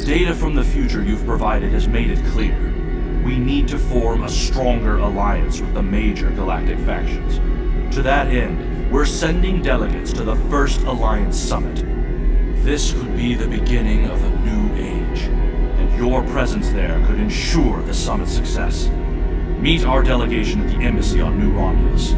data from the future you've provided has made it clear. We need to form a stronger alliance with the major galactic factions. To that end, we're sending delegates to the first Alliance Summit. This could be the beginning of a new age, and your presence there could ensure the summit's success. Meet our delegation at the embassy on New Romulus.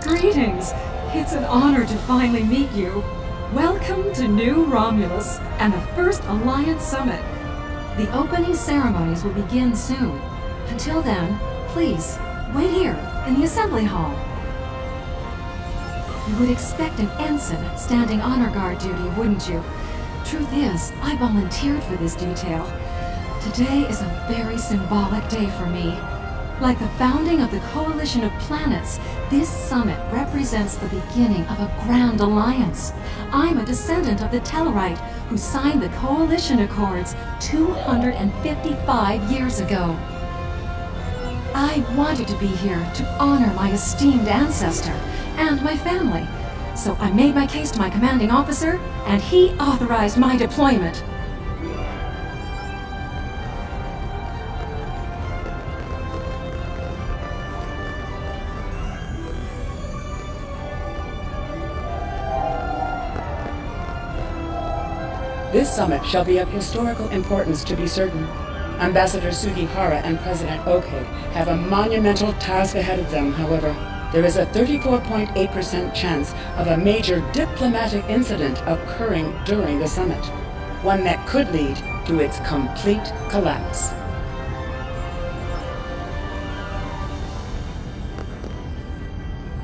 Greetings! It's an honor to finally meet you. Welcome to New Romulus and the first Alliance Summit. The opening ceremonies will begin soon. Until then, please, wait here in the assembly hall. You would expect an ensign standing honor guard duty, wouldn't you? Truth is, I volunteered for this detail. Today is a very symbolic day for me. Like the founding of the Coalition of Planets, this summit represents the beginning of a grand alliance. I'm a descendant of the Tellarite who signed the Coalition Accords 255 years ago. I wanted to be here to honor my esteemed ancestor and my family, so I made my case to my commanding officer, and he authorized my deployment. This summit shall be of historical importance to be certain. Ambassador Sugihara and President Oke have a monumental task ahead of them, however. There is a 34.8% chance of a major diplomatic incident occurring during the summit, one that could lead to its complete collapse.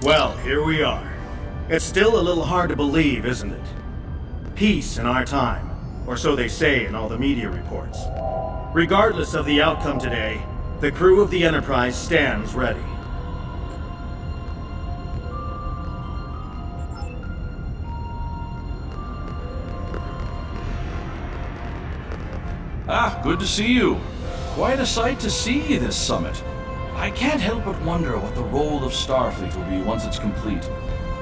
Well, here we are. It's still a little hard to believe, isn't it? Peace in our time. Or so they say in all the media reports. Regardless of the outcome today, the crew of the Enterprise stands ready. Ah, good to see you. Quite a sight to see this summit. I can't help but wonder what the role of Starfleet will be once it's complete.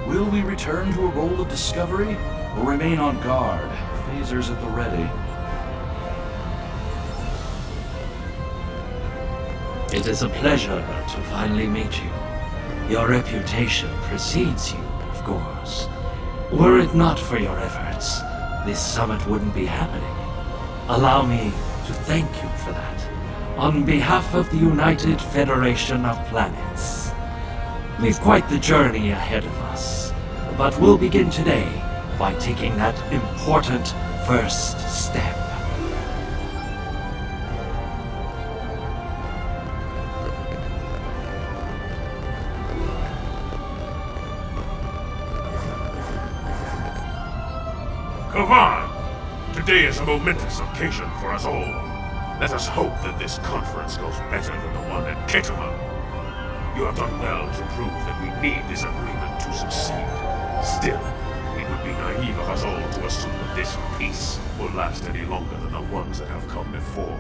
Will we return to a role of discovery, or remain on guard? Phasers at the ready. It is a pleasure to finally meet you. Your reputation precedes you, of course. Were it not for your efforts, this summit wouldn't be happening. Allow me to thank you for that, on behalf of the United Federation of Planets. We've quite the journey ahead of us, but we'll begin today by taking that important first step. Come on! Today is a momentous occasion for us all. Let us hope that this conference goes better than the one at Ketama. You have done well to prove that we need this agreement to succeed. Still, it would be naive of us all to assume that this peace will last any longer than the ones that have come before.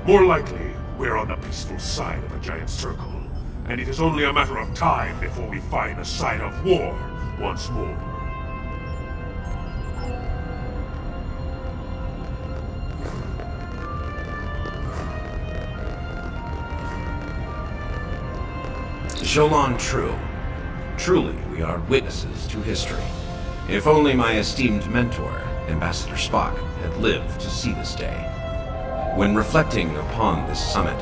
More likely, we're on the peaceful side of a giant circle, and it is only a matter of time before we find a side of war once more. Jolan true. Truly, we are witnesses to history. If only my esteemed mentor, Ambassador Spock, had lived to see this day. When reflecting upon this summit,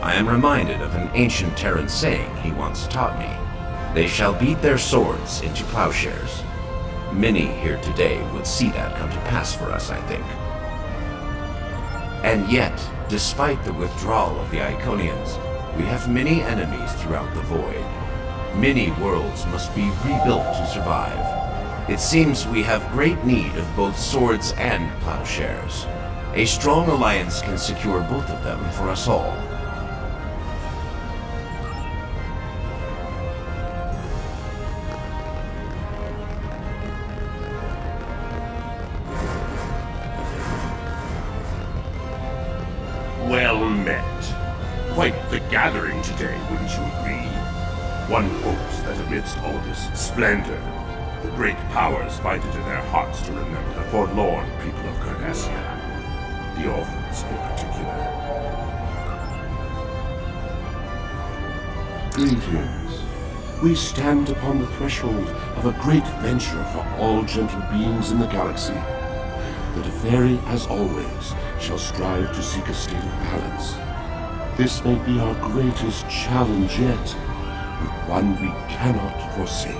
I am reminded of an ancient Terran saying he once taught me. They shall beat their swords into plowshares. Many here today would see that come to pass for us, I think. And yet, despite the withdrawal of the Iconians, we have many enemies throughout the void. Many worlds must be rebuilt to survive. It seems we have great need of both swords and plowshares. A strong alliance can secure both of them for us all. Well met. Quite the gathering today, wouldn't you agree? One hopes that amidst all this splendor, the great powers find it in their hearts to remember the forlorn people of Cardassia, the orphans in particular. Greetings. We stand upon the threshold of a great venture for all gentle beings in the galaxy. The Teferi, as always, shall strive to seek a state of balance. This may be our greatest challenge yet, but one we cannot forsake.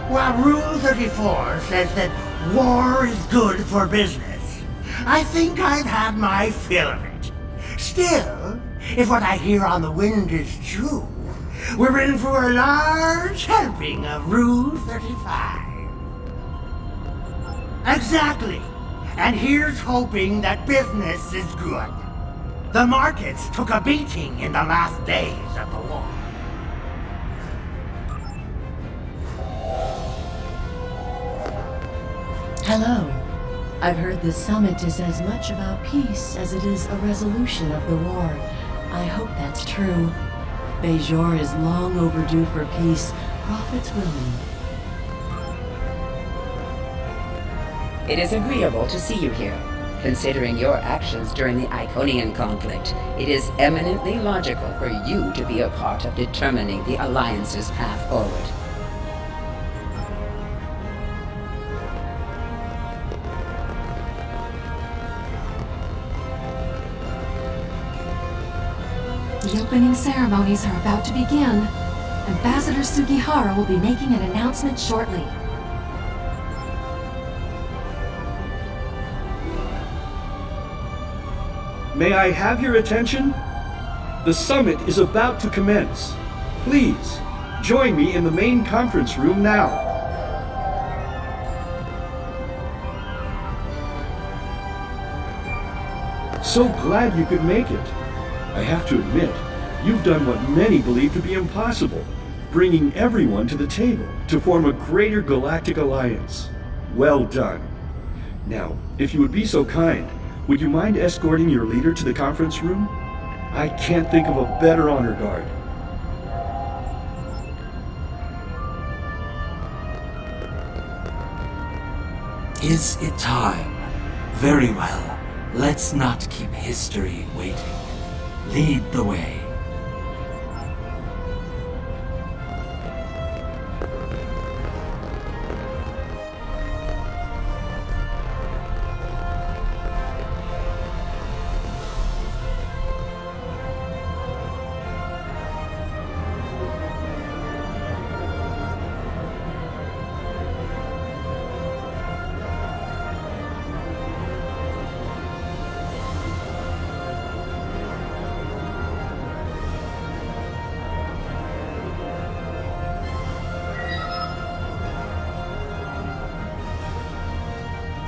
While Rule 34 says that war is good for business, I think I've had my fill of it. Still, if what I hear on the wind is true, we're in for a large helping of Rule 35. Exactly. And here's hoping that business is good. The markets took a beating in the last days of the war. Hello. I've heard this summit is as much about peace as it is a resolution of the war. I hope that's true. Bajor is long overdue for peace, prophets willing. It is agreeable to see you here. Considering your actions during the Iconian conflict, it is eminently logical for you to be a part of determining the Alliance's path forward. The opening ceremonies are about to begin. Ambassador Sugihara will be making an announcement shortly. May I have your attention? The summit is about to commence. Please, join me in the main conference room now. So glad you could make it. I have to admit, you've done what many believe to be impossible, bringing everyone to the table to form a greater galactic alliance. Well done. Now, if you would be so kind, would you mind escorting your leader to the conference room? I can't think of a better honor guard. Is it time? Very well. Let's not keep history waiting. Lead the way.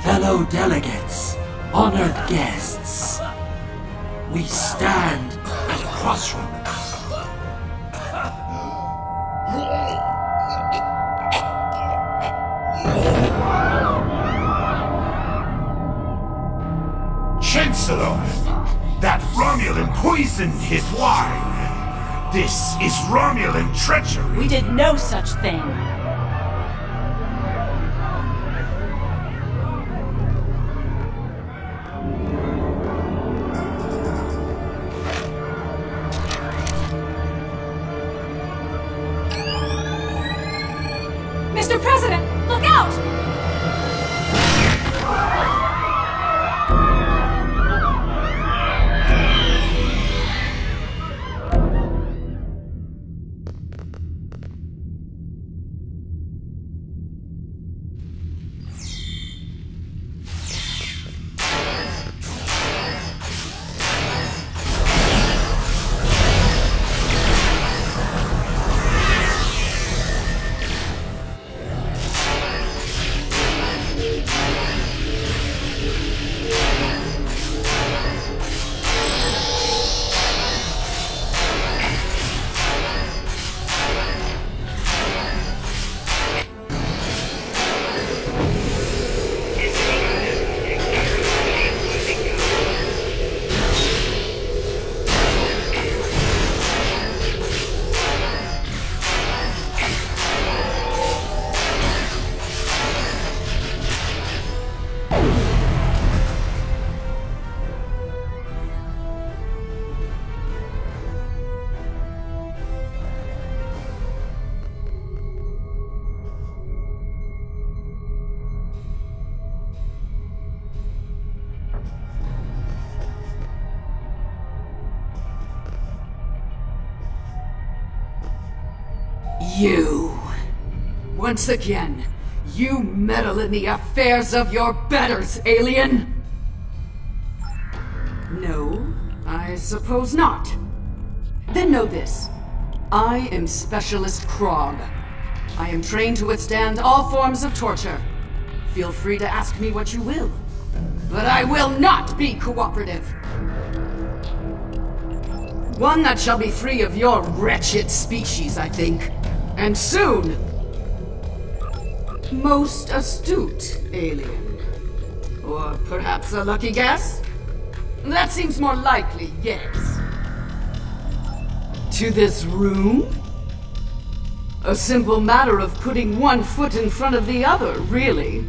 Fellow delegates, honored guests, we stand at a crossroads. Chancellor! That Romulan poisoned his wine! This is Romulan treachery! We did no such thing! You. Once again, you meddle in the affairs of your betters, alien! No, I suppose not. Then know this. I am Specialist Krog. I am trained to withstand all forms of torture. Feel free to ask me what you will. But I will not be cooperative. One that shall be free of your wretched species, I think. And soon. Most astute, alien. Or perhaps a lucky guess? That seems more likely, yes. To this room? A simple matter of putting one foot in front of the other, really.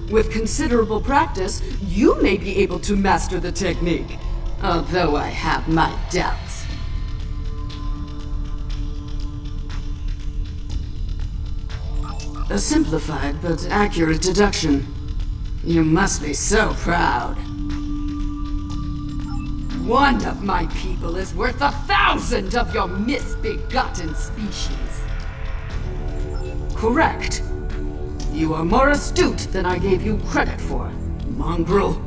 With considerable practice, you may be able to master the technique, although I have my doubts. A simplified but accurate deduction. You must be so proud. One of my people is worth 1,000 of your misbegotten species. Correct. You are more astute than I gave you credit for, mongrel.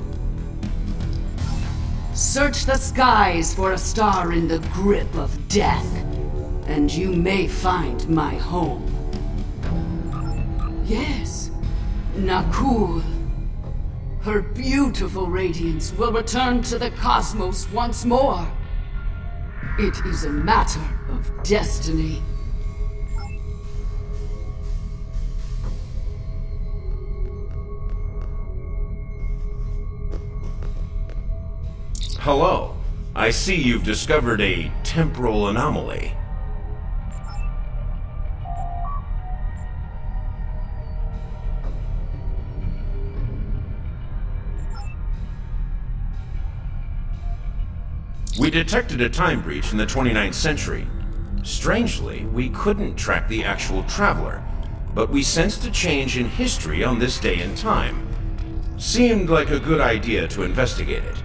Search the skies for a star in the grip of death, and you may find my home. Yes, Nakul. Her beautiful radiance will return to the cosmos once more. It is a matter of destiny. Hello. I see you've discovered a temporal anomaly. We detected a time breach in the 29th century. Strangely, we couldn't track the actual traveler, but we sensed a change in history on this day and time. Seemed like a good idea to investigate it.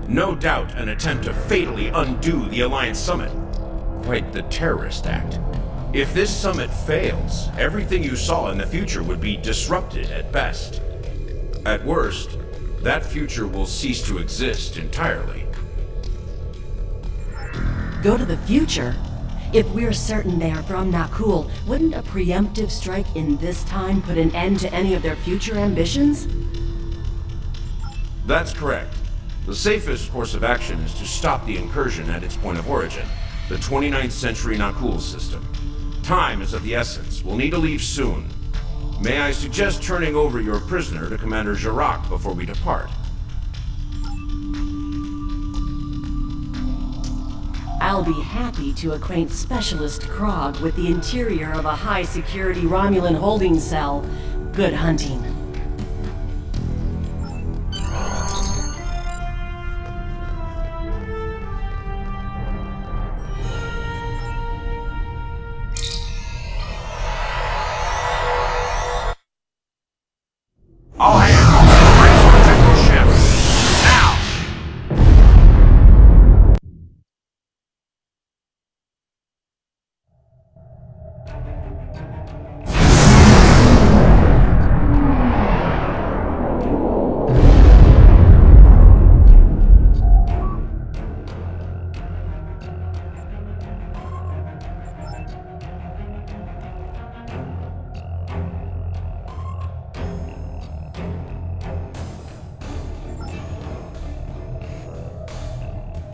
No doubt an attempt to fatally undo the Alliance Summit. Quite the terrorist act. If this summit fails, everything you saw in the future would be disrupted at best. At worst, that future will cease to exist entirely. Go to the future? If we're certain they are from Nakul, wouldn't a preemptive strike in this time put an end to any of their future ambitions? That's correct. The safest course of action is to stop the incursion at its point of origin, the 29th century Nakul system. Time is of the essence. We'll need to leave soon. May I suggest turning over your prisoner to Commander Jirac before we depart? I'll be happy to acquaint Specialist Krog with the interior of a high-security Romulan holding cell. Good hunting. All hands, brace for the technical shift. Now!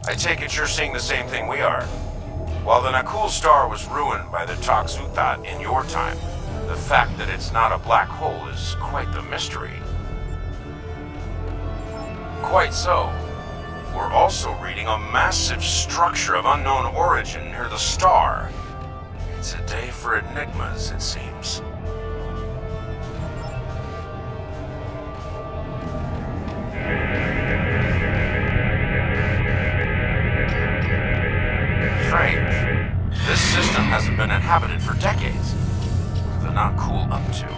I take it you're seeing the same thing we are. While the Nakul star was ruined by the Toxuthat in your time, the fact that it's not a black hole is quite the mystery. Quite so. We're also reading a massive structure of unknown origin near the star. It's a day for enigmas, it seems. Strange. This system hasn't been inhabited for decades. What are the Nakul up to?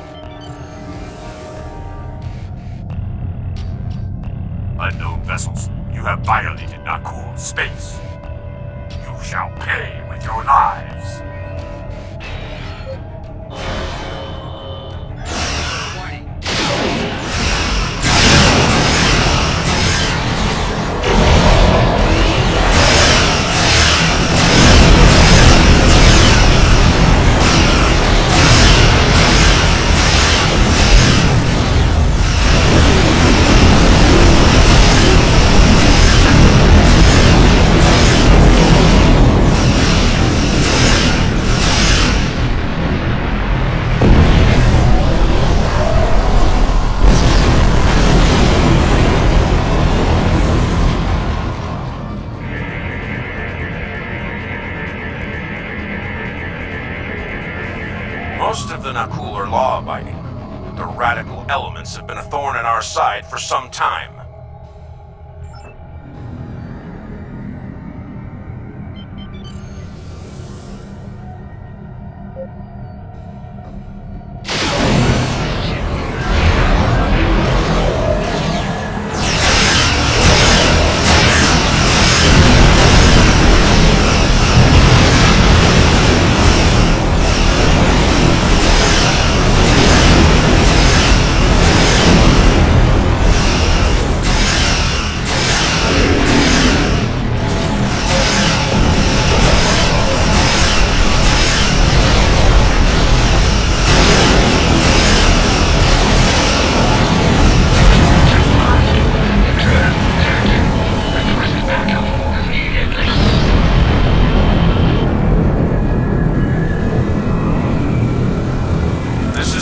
Unknown vessels, you have violated Nakul space. You shall pay with your lives. Most of the Nakul are law-abiding, but the radical elements have been a thorn in our side for some time.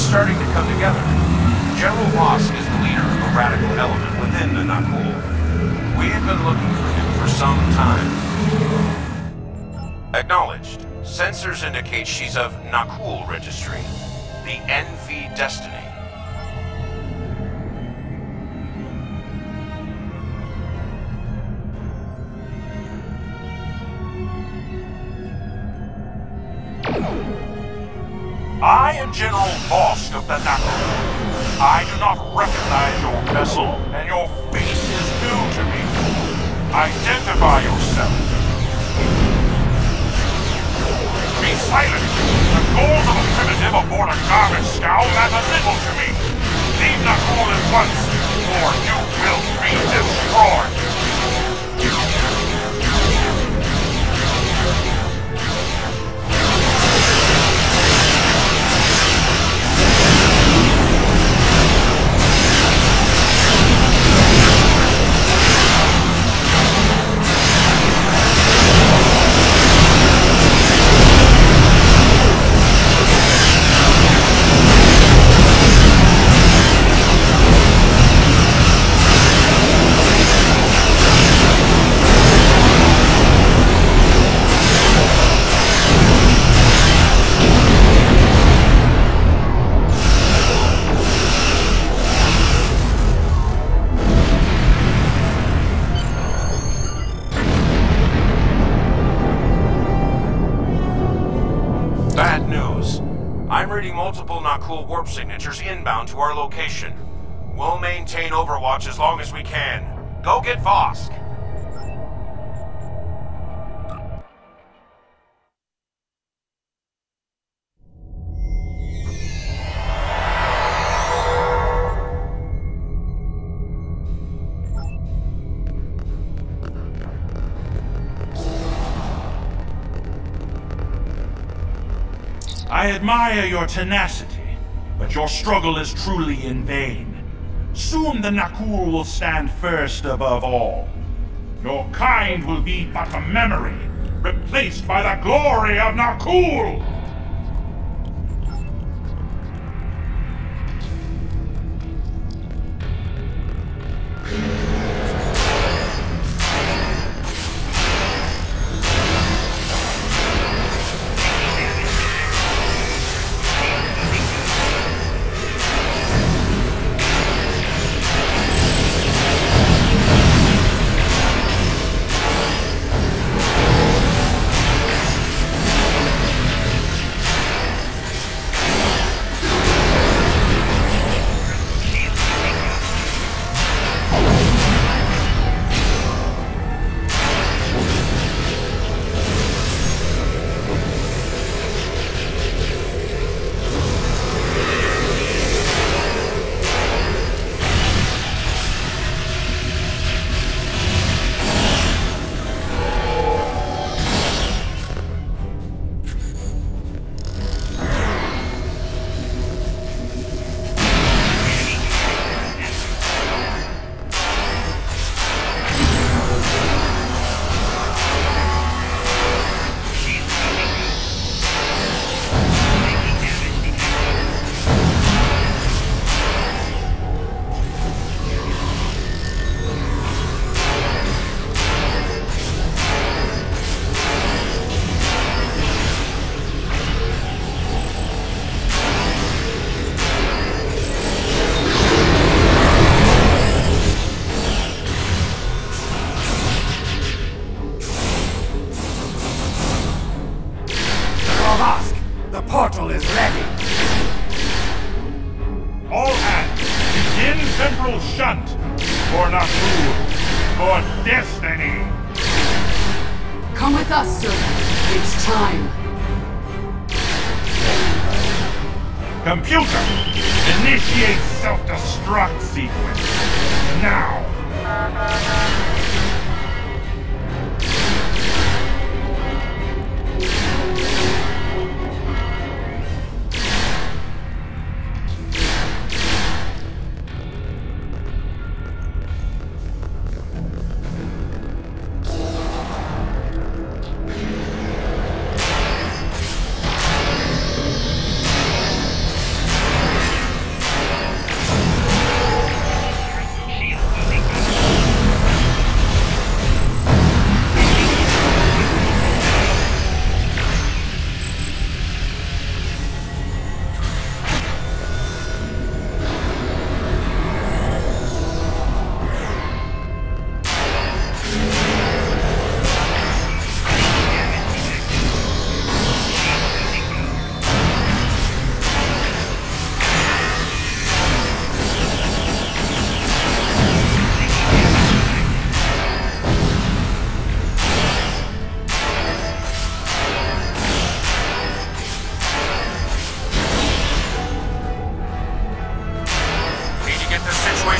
Starting to come together. General Vosk is the leader of a radical element within the Nakul. We have been looking for him for some time. Acknowledged. Sensors indicate she's of Nakul registry. The NV Destiny. I am General Vosk of the Nakul. I do not recognize your vessel, and your face is new to me. Identify yourself. Be silent. The goals of a primitive aboard a garbage scow matter little to me. Leave Nakul at once, or you will be destroyed. Bad news. I'm reading multiple Nakul warp signatures inbound to our location. We'll maintain overwatch as long as we can. Go get Vosk. I admire your tenacity, but your struggle is truly in vain. Soon the Nakul will stand first above all. Your kind will be but a memory, replaced by the glory of Nakul! Temporal shunt! For Naku! For destiny! Come with us, sir. It's time. Computer! Initiate self-destruct sequence. Now!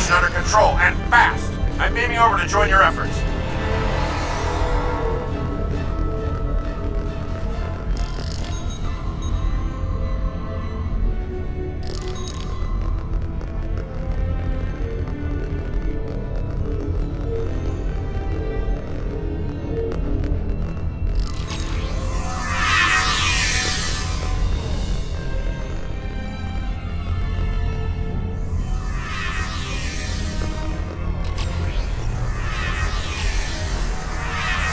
Under control, and fast! I'm beaming over to join your efforts.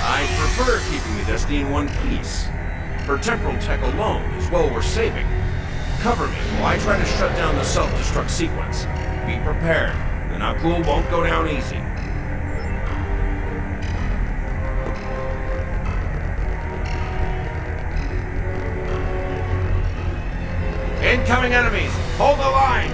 I prefer keeping the Destiny in one piece. For temporal tech alone is well worth saving. Cover me while I try to shut down the self-destruct sequence. Be prepared. The Nakul won't go down easy. Incoming enemies! Hold the line!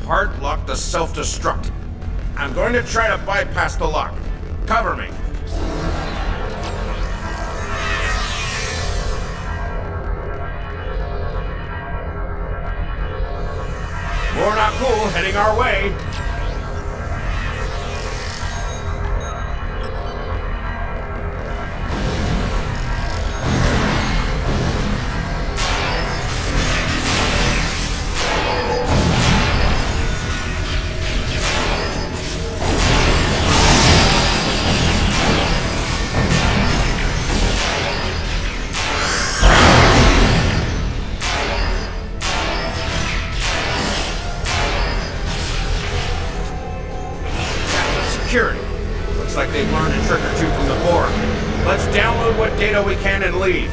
Part locked the self-destruct. I'm going to try to bypass the lock. Cover me. More not cool heading our way. Security. Looks like they've learned a trick or two from the board. Let's download what data we can and leave.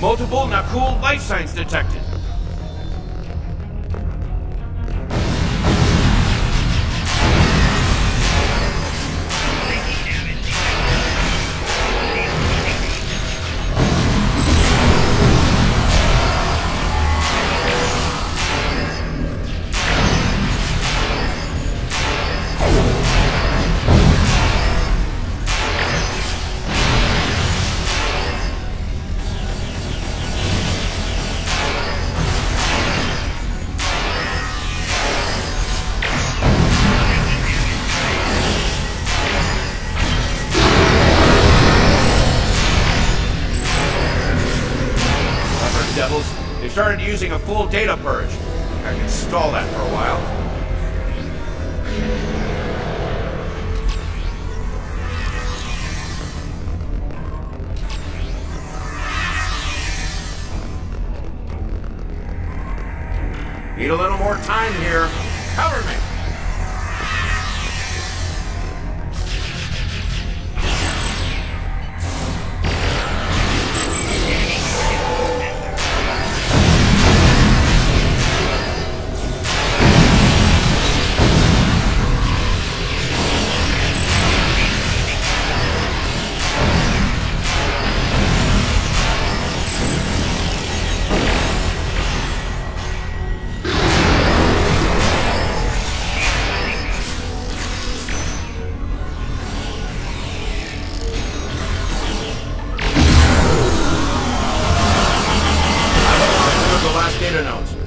Multiple Nakul life signs detected. started using a full data purge. I can stall that for a while. Need a little more time here. Cover me!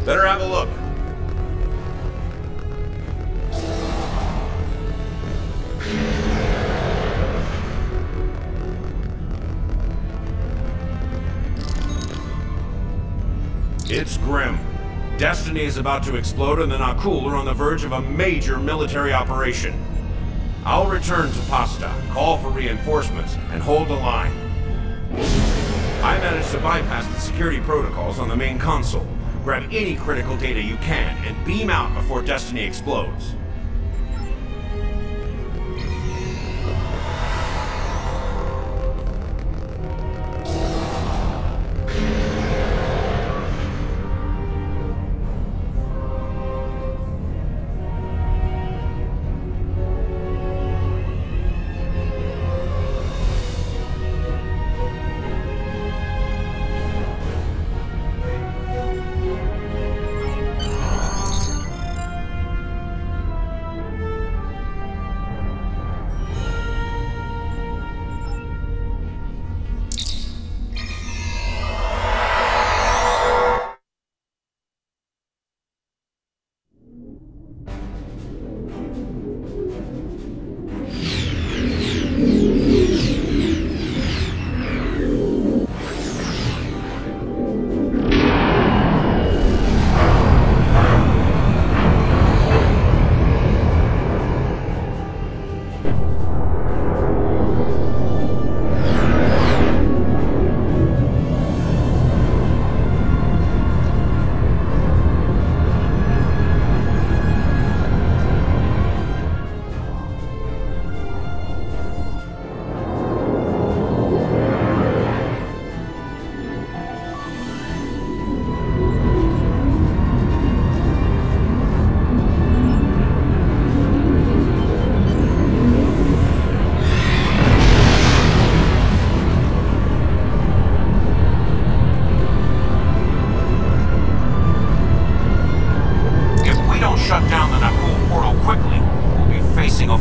Better have a look. It's grim. Destiny is about to explode and the Nakul are on the verge of a major military operation. I'll return to Pasta, call for reinforcements, and hold the line. I managed to bypass the security protocols on the main console. Grab any critical data you can and beam out before Destiny explodes.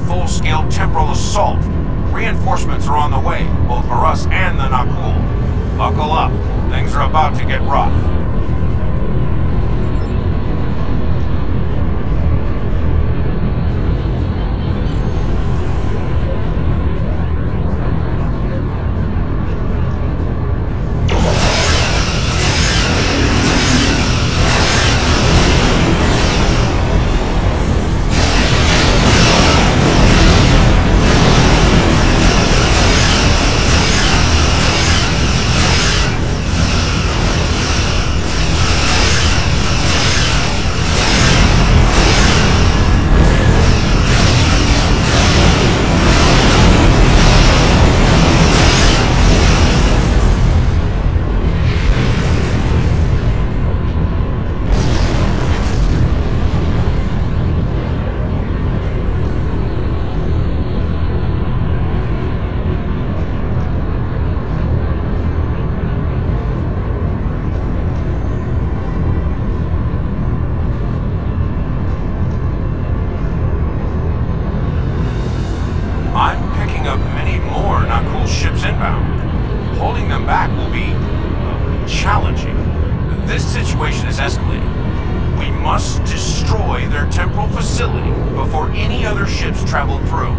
full-scale temporal assault. Reinforcements are on the way, both for us and the Nakul. Buckle up. Things are about to get rough. Holding them back will be challenging. This situation is escalating. We must destroy their temporal facility before any other ships travel through.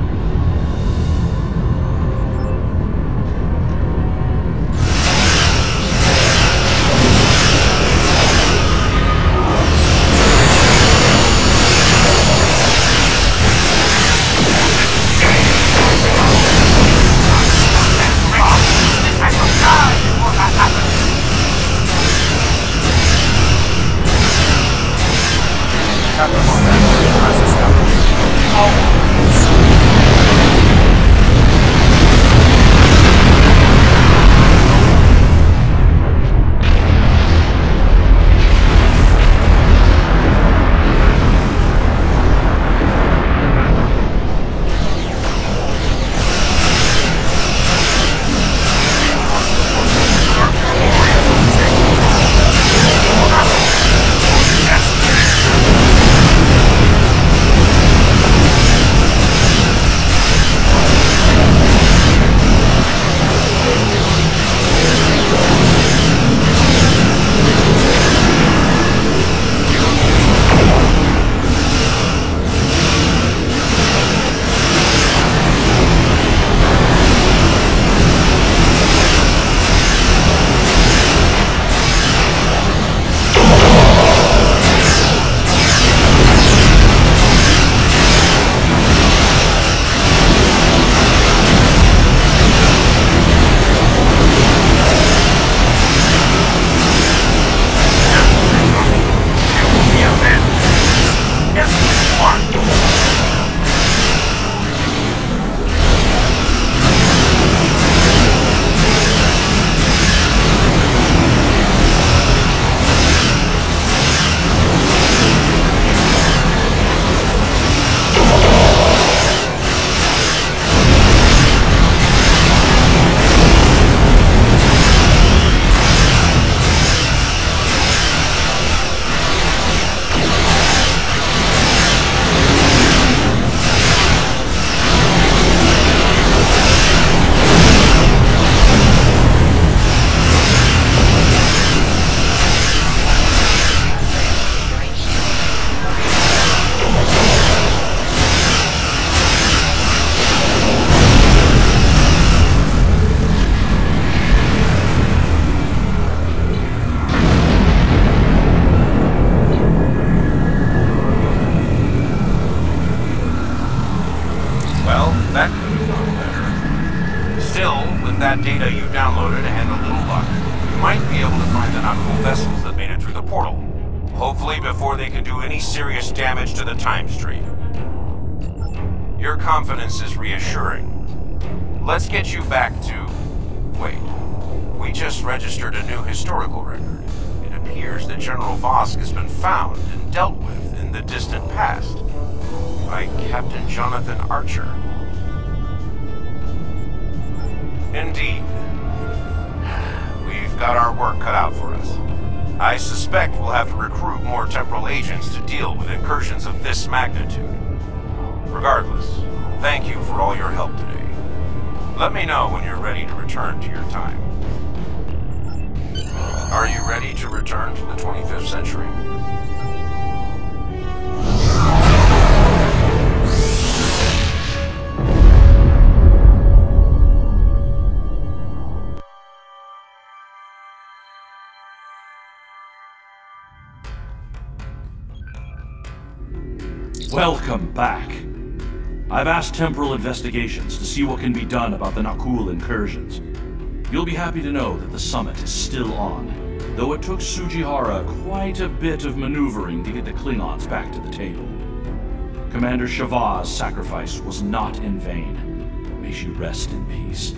that data you downloaded and a little luck, you might be able to find the nautical vessels that made it through the portal. Hopefully before they can do any serious damage to the time stream. Your confidence is reassuring. Let's get you back to... Wait. We just registered a new historical record. It appears that General Vosk has been found and dealt with in the distant past by Captain Jonathan Archer. Indeed. We've got our work cut out for us. I suspect we'll have to recruit more temporal agents to deal with incursions of this magnitude. Regardless, thank you for all your help today. Let me know when you're ready to return to your time. Are you ready to return to the 25th century? Welcome back. I've asked Temporal Investigations to see what can be done about the Nakul incursions. You'll be happy to know that the summit is still on, though it took Sujihara quite a bit of maneuvering to get the Klingons back to the table. Commander Shavah's sacrifice was not in vain. May she rest in peace.